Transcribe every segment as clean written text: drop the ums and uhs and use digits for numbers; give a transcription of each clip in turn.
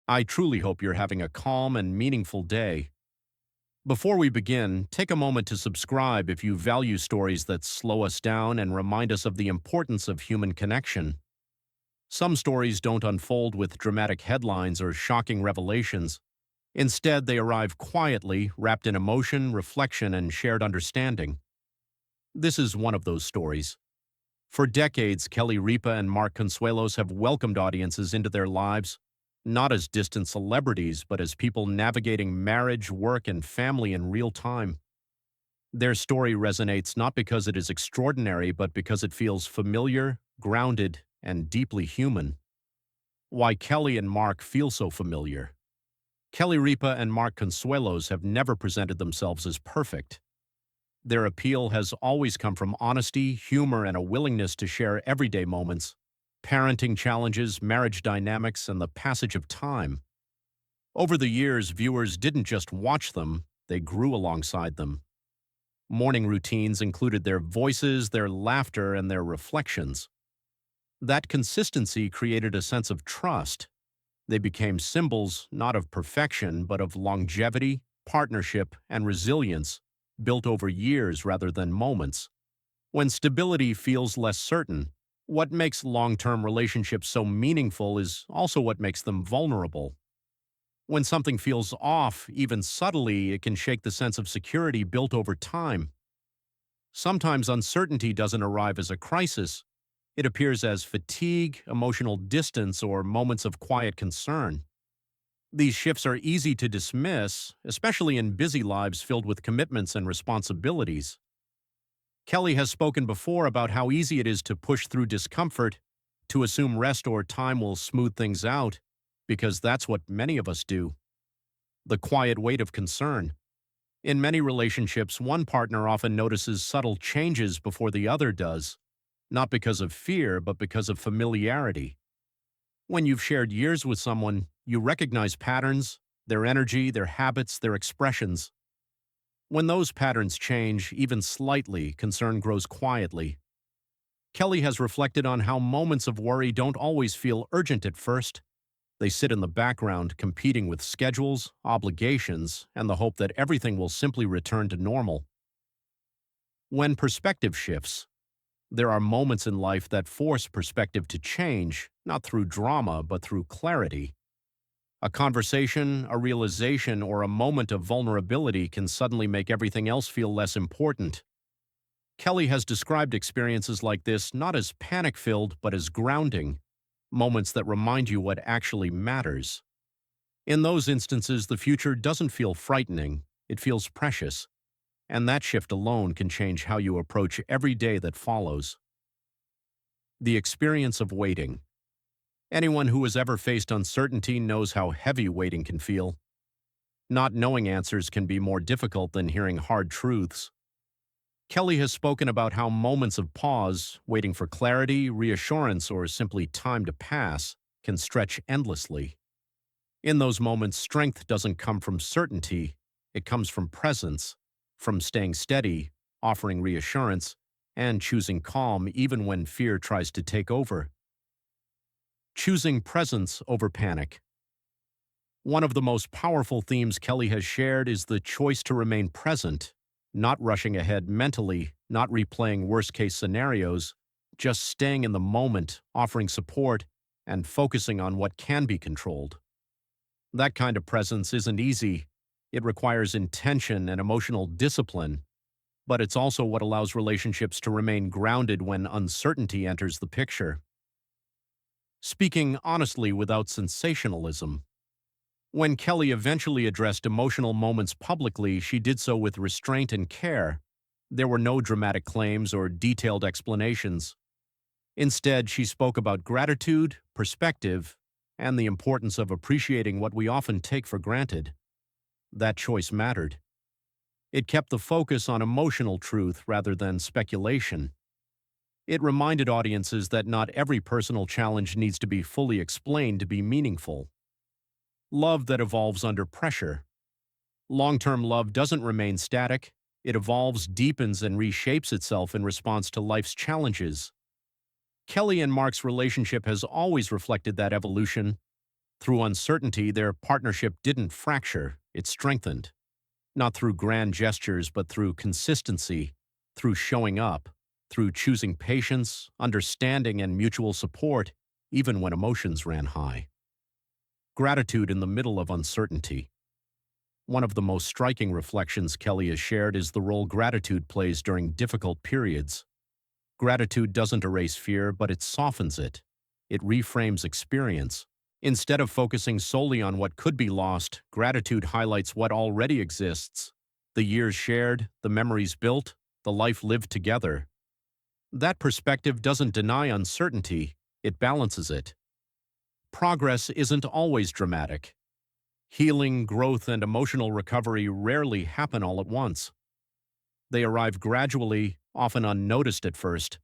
I truly hope you're having a calm and meaningful day. Before we begin, take a moment to subscribe if you value stories that slow us down and remind us of the importance of human connection. Some stories don't unfold with dramatic headlines or shocking revelations. Instead, they arrive quietly, wrapped in emotion, reflection, and shared understanding. This is one of those stories. For decades, Kelly Ripa and Mark Consuelos have welcomed audiences into their lives, not as distant celebrities, but as people navigating marriage, work, and family in real time. Their story resonates not because it is extraordinary, but because it feels familiar, grounded, and deeply human. Why Kelly and Mark feel so familiar. Kelly Ripa and Mark Consuelos have never presented themselves as perfect. Their appeal has always come from honesty, humor, and a willingness to share everyday moments, parenting challenges, marriage dynamics, and the passage of time. Over the years, viewers didn't just watch them, they grew alongside them. Morning routines included their voices, their laughter, and their reflections. That consistency created a sense of trust. They became symbols not of perfection, but of longevity, partnership, and resilience, built over years rather than moments. When stability feels less certain, what makes long-term relationships so meaningful is also what makes them vulnerable. When something feels off, even subtly, it can shake the sense of security built over time. Sometimes uncertainty doesn't arrive as a crisis. It appears as fatigue, emotional distance, or moments of quiet concern. These shifts are easy to dismiss, especially in busy lives filled with commitments and responsibilities. Kelly has spoken before about how easy it is to push through discomfort, to assume rest or time will smooth things out, because that's what many of us do. The quiet weight of concern. In many relationships, one partner often notices subtle changes before the other does, not because of fear, but because of familiarity. When you've shared years with someone, you recognize patterns, their energy, their habits, their expressions. When those patterns change, even slightly, concern grows quietly. Kelly has reflected on how moments of worry don't always feel urgent at first. They sit in the background, competing with schedules, obligations, and the hope that everything will simply return to normal. When perspective shifts, there are moments in life that force perspective to change, not through drama, but through clarity. A conversation, a realization, or a moment of vulnerability can suddenly make everything else feel less important. Kelly has described experiences like this not as panic-filled, but as grounding, moments that remind you what actually matters. In those instances, the future doesn't feel frightening, it feels precious, and that shift alone can change how you approach every day that follows. The experience of waiting. Anyone who has ever faced uncertainty knows how heavy waiting can feel. Not knowing answers can be more difficult than hearing hard truths. Kelly has spoken about how moments of pause, waiting for clarity, reassurance, or simply time to pass, can stretch endlessly. In those moments, strength doesn't come from certainty, it comes from presence, from staying steady, offering reassurance, and choosing calm even when fear tries to take over. Choosing presence over panic. One of the most powerful themes Kelly has shared is the choice to remain present, not rushing ahead mentally, not replaying worst-case scenarios, just staying in the moment, offering support, and focusing on what can be controlled. That kind of presence isn't easy. It requires intention and emotional discipline, but it's also what allows relationships to remain grounded when uncertainty enters the picture. Speaking honestly without sensationalism. When Kelly eventually addressed emotional moments publicly, she did so with restraint and care. There were no dramatic claims or detailed explanations. Instead, she spoke about gratitude, perspective, and the importance of appreciating what we often take for granted. That choice mattered. It kept the focus on emotional truth rather than speculation. It reminded audiences that not every personal challenge needs to be fully explained to be meaningful. Love that evolves under pressure. Long-term love doesn't remain static. It evolves, deepens, and reshapes itself in response to life's challenges. Kelly and Mark's relationship has always reflected that evolution. Through uncertainty, their partnership didn't fracture, it strengthened. Not through grand gestures, but through consistency, through showing up, through choosing patience, understanding, and mutual support, even when emotions ran high. Gratitude in the middle of uncertainty. One of the most striking reflections Kelly has shared is the role gratitude plays during difficult periods. Gratitude doesn't erase fear, but it softens it. It reframes experience. Instead of focusing solely on what could be lost, gratitude highlights what already exists. The years shared, the memories built, the life lived together. That perspective doesn't deny uncertainty, it balances it. Progress isn't always dramatic. Healing, growth, and emotional recovery rarely happen all at once. They arrive gradually, often unnoticed at first.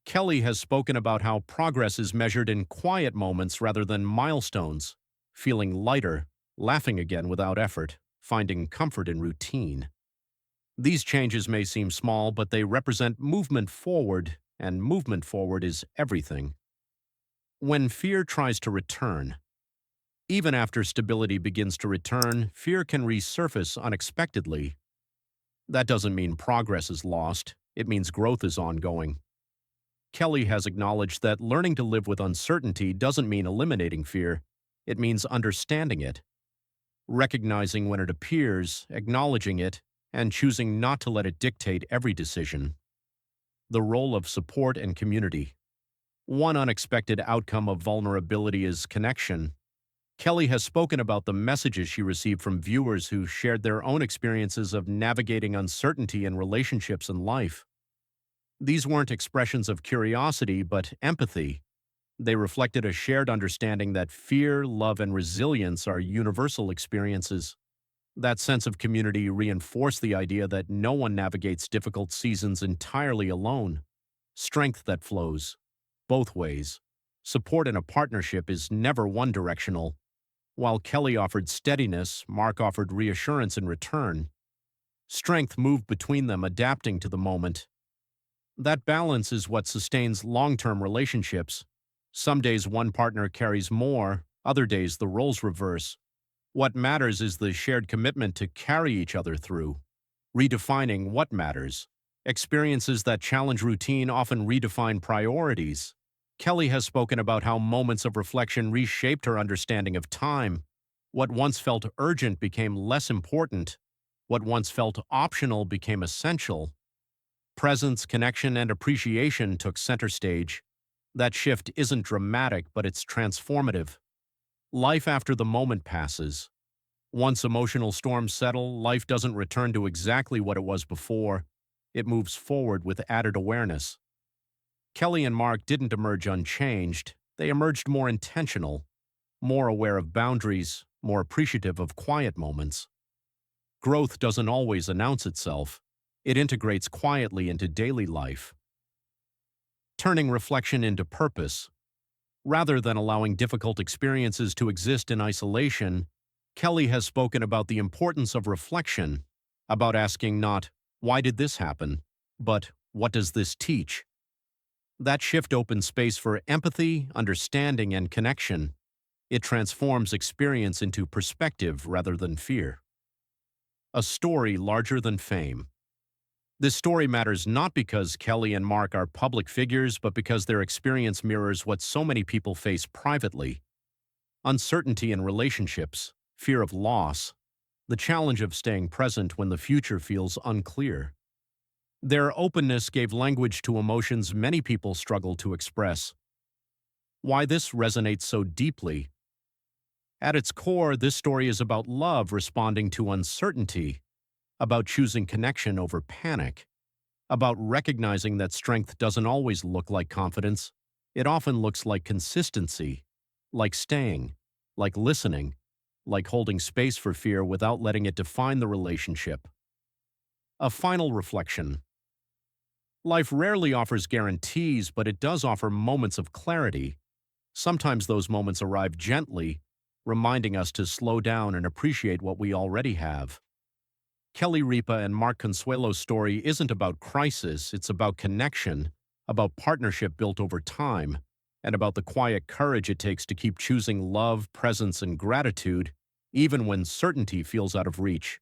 Kelly has spoken about how progress is measured in quiet moments rather than milestones, feeling lighter, laughing again without effort, finding comfort in routine. These changes may seem small, but they represent movement forward, and movement forward is everything. When fear tries to return, even after stability begins to return, fear can resurface unexpectedly. That doesn't mean progress is lost, it means growth is ongoing. Kelly has acknowledged that learning to live with uncertainty doesn't mean eliminating fear, it means understanding it, recognizing when it appears, acknowledging it, and choosing not to let it dictate every decision. The role of support and community. One unexpected outcome of vulnerability is connection. Kelly has spoken about the messages she received from viewers who shared their own experiences of navigating uncertainty in relationships and life. These weren't expressions of curiosity, but empathy. They reflected a shared understanding that fear, love, and resilience are universal experiences. That sense of community reinforced the idea that no one navigates difficult seasons entirely alone. Strength that flows both ways. Support in a partnership is never one-directional. While Kelly offered steadiness, Mark offered reassurance in return. Strength moved between them, adapting to the moment. That balance is what sustains long-term relationships. Some days one partner carries more, other days the roles reverse. What matters is the shared commitment to carry each other through, redefining what matters. Experiences that challenge routine often redefine priorities. Kelly has spoken about how moments of reflection reshaped her understanding of time. What once felt urgent became less important. What once felt optional became essential. Presence, connection, and appreciation took center stage. That shift isn't dramatic, but it's transformative. Life after the moment passes. Once emotional storms settle, life doesn't return to exactly what it was before. It moves forward with added awareness. Kelly and Mark didn't emerge unchanged. They emerged more intentional, more aware of boundaries, more appreciative of quiet moments. Growth doesn't always announce itself. It integrates quietly into daily life, turning reflection into purpose. Rather than allowing difficult experiences to exist in isolation, Kelly has spoken about the importance of reflection, about asking not, "Why did this happen?" but "What does this teach?" That shift opens space for empathy, understanding, and connection. It transforms experience into perspective rather than fear. A story larger than fame. This story matters not because Kelly and Mark are public figures, but because their experience mirrors what so many people face privately: uncertainty in relationships, fear of loss, the challenge of staying present when the future feels unclear. Their openness gave language to emotions many people struggle to express. Why this resonates so deeply? At its core, this story is about love responding to uncertainty, about choosing connection over panic, about recognizing that strength doesn't always look like confidence. It often looks like consistency, like staying, like listening, like holding space for fear without letting it define the relationship. A final reflection. Life rarely offers guarantees, but it does offer moments of clarity. Sometimes those moments arrive gently, reminding us to slow down and appreciate what we already have. Kelly Ripa and Mark Consuelo's story isn't about crisis, it's about connection, about partnership built over time. and about the quiet courage it takes to keep choosing love, presence, and gratitude, even when certainty feels out of reach.